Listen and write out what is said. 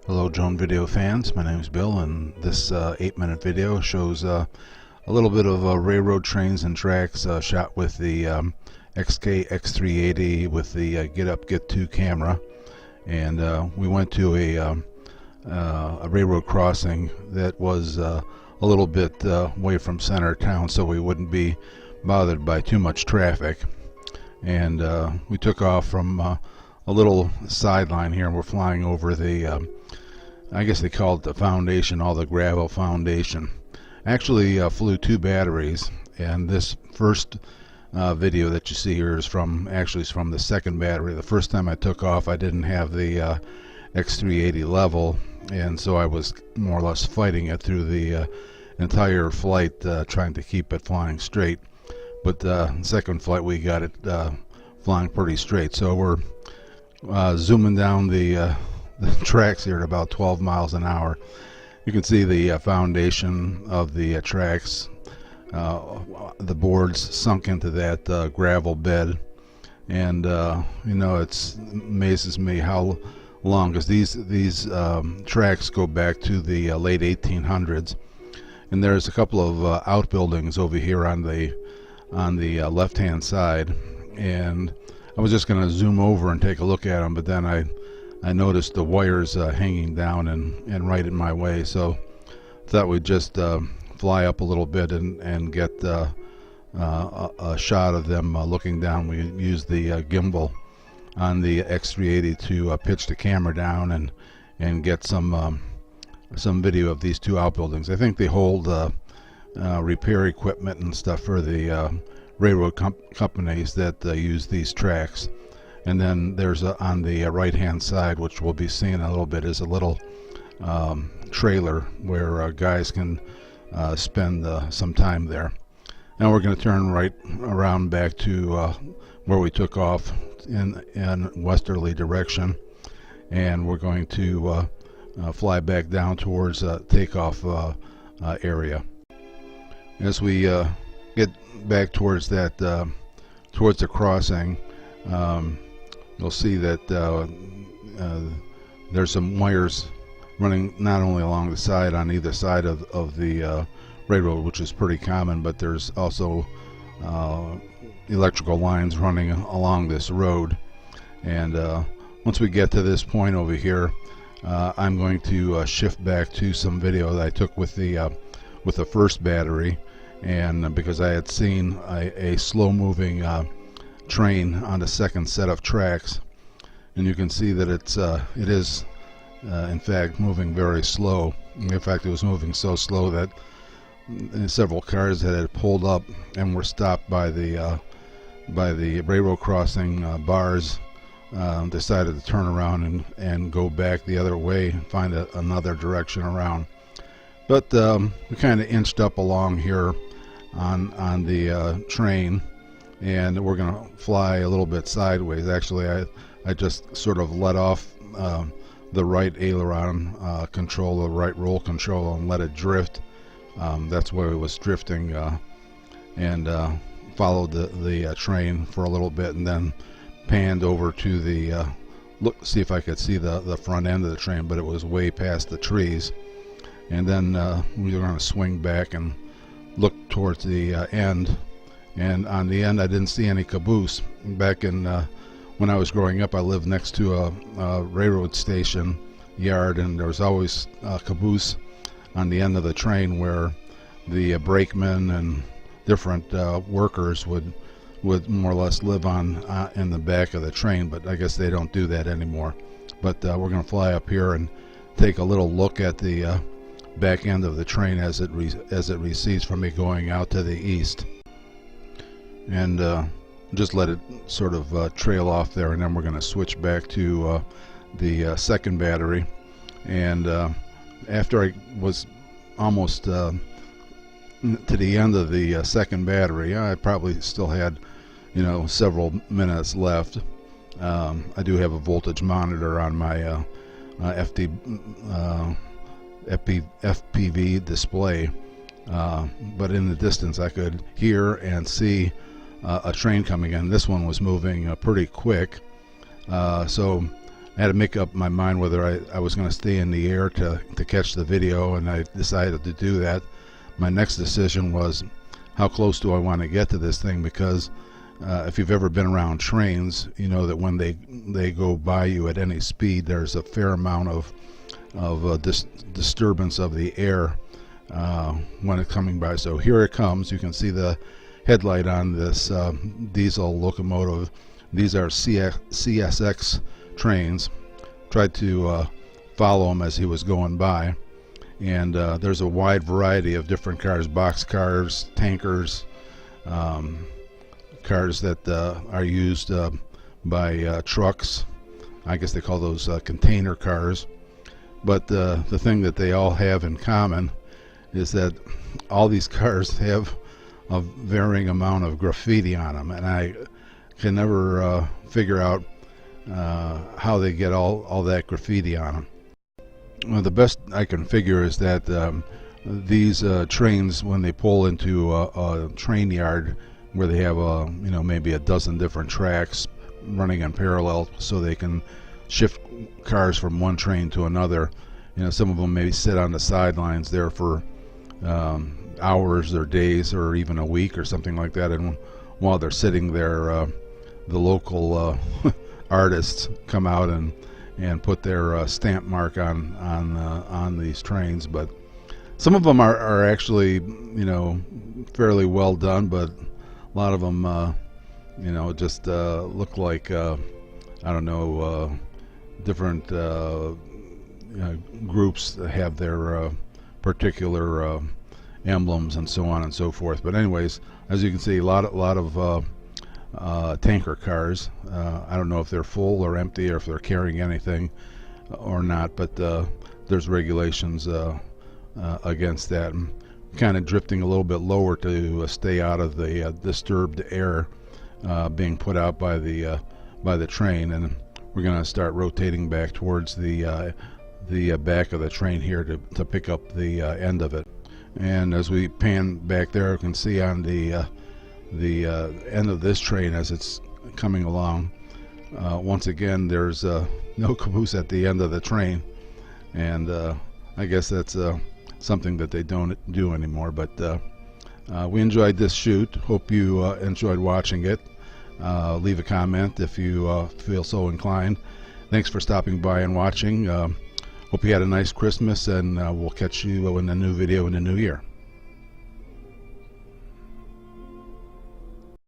Hello drone video fans, my name is Bill, and this 8-minute video shows a little bit of railroad trains and tracks shot with the XK X380 with the Gitup Git2 camera. And we went to a railroad crossing that was a little bit away from center town, so we wouldn't be bothered by too much traffic. And we took off from a little sideline here, and we're flying over the I guess they call it the foundation, all the gravel foundation. Actually flew 2 batteries, and this first video that you see here is from the second battery. The first time I took off, I didn't have the X380 level, and so I was more or less fighting it through the entire flight, trying to keep it flying straight. But second flight we got it flying pretty straight. So we're zooming down the tracks here at about 12 miles an hour. You can see the foundation of the tracks, the boards sunk into that gravel bed. And you know, it amazes me how long, because these tracks go back to the late 1800s. And there's a couple of outbuildings over here on the left hand side, and I was just going to zoom over and take a look at them, but then I noticed the wires hanging down and right in my way, so thought we'd just fly up a little bit and get a shot of them looking down. We used the gimbal on the X380 to pitch the camera down and get some video of these 2 outbuildings. I think they hold repair equipment and stuff for the railroad companies that use these tracks. And then there's on the right hand side, which we'll be seeing a little bit, is a little trailer where guys can spend some time there. Now we're going to turn right around back to where we took off in westerly direction, and we're going to fly back down towards takeoff area. As we get back towards that towards the crossing, you'll see that there's some wires running not only along the side, on either side of the railroad, which is pretty common, but there's also electrical lines running along this road. And once we get to this point over here, I'm going to shift back to some video that I took with the first battery, and because I had seen a slow-moving train on the second set of tracks, and you can see that it is in fact moving very slow. In fact, it was moving so slow that several cars that had pulled up and were stopped by the railroad crossing bars decided to turn around and go back the other way and find another direction around. But we kind of inched up along here on the train, and we're going to fly a little bit sideways. Actually, I just sort of let off the right aileron control, the right roll control, and let it drift. That's where it was drifting, and followed the train for a little bit, and then panned over to the see if I could see the front end of the train, but it was way past the trees. And then we were going to swing back and look towards the end. And on the end, I didn't see any caboose. Back in when I was growing up, I lived next to a railroad station yard, and there was always a caboose on the end of the train where the brakemen and different workers would more or less live on in the back of the train. But I guess they don't do that anymore. But we're going to fly up here and take a little look at the back end of the train as it recedes from me going out to the east, and just let it sort of trail off there. And then we're going to switch back to the second battery. And after I was almost to the end of the second battery, I probably still had, you know, several minutes left. I do have a voltage monitor on my FPV display, but in the distance I could hear and see a train coming in. This one was moving pretty quick, so had to make up my mind whether I was going to stay in the air to catch the video, and I decided to do that. My next decision was, how close do I want to get to this thing? Because if you've ever been around trains, you know that when they go by you at any speed, there's a fair amount of disturbance of the air when it's coming by. So here it comes. You can see the headlight on this diesel locomotive. These are CSX trains. Tried to follow him as he was going by, and there's a wide variety of different cars: box cars, tankers, cars that are used by trucks. I guess they call those container cars. But the thing that they all have in common is that all these cars have a varying amount of graffiti on them, and I can never figure out how they get all that graffiti on them. Well, the best I can figure is that these trains, when they pull into a train yard where they have maybe a dozen different tracks running in parallel, so they can shift cars from one train to another. Some of them may sit on the sidelines there for hours or days or even a week or something like that, and while they're sitting there, the local artists come out and put their stamp mark on these trains. But some of them are actually fairly well done, but a lot of them just look like I don't know, different groups that have their particular emblems and so on and so forth. But anyways, as you can see, a lot of tanker cars. I don't know if they're full or empty or if they're carrying anything or not, but there's regulations against that. I'm kind of drifting a little bit lower to stay out of the disturbed air being put out by the train, and we're going to start rotating back towards the back of the train here to pick up the end of it. And as we pan back there, you can see on the end of this train as it's coming along, once again there's no caboose at the end of the train, and I guess that's something that they don't do anymore. But we enjoyed this shoot. Hope you enjoyed watching it. Leave a comment if you feel so inclined. Thanks for stopping by and watching. Hope you had a nice Christmas, and we'll catch you in a new video in the new year.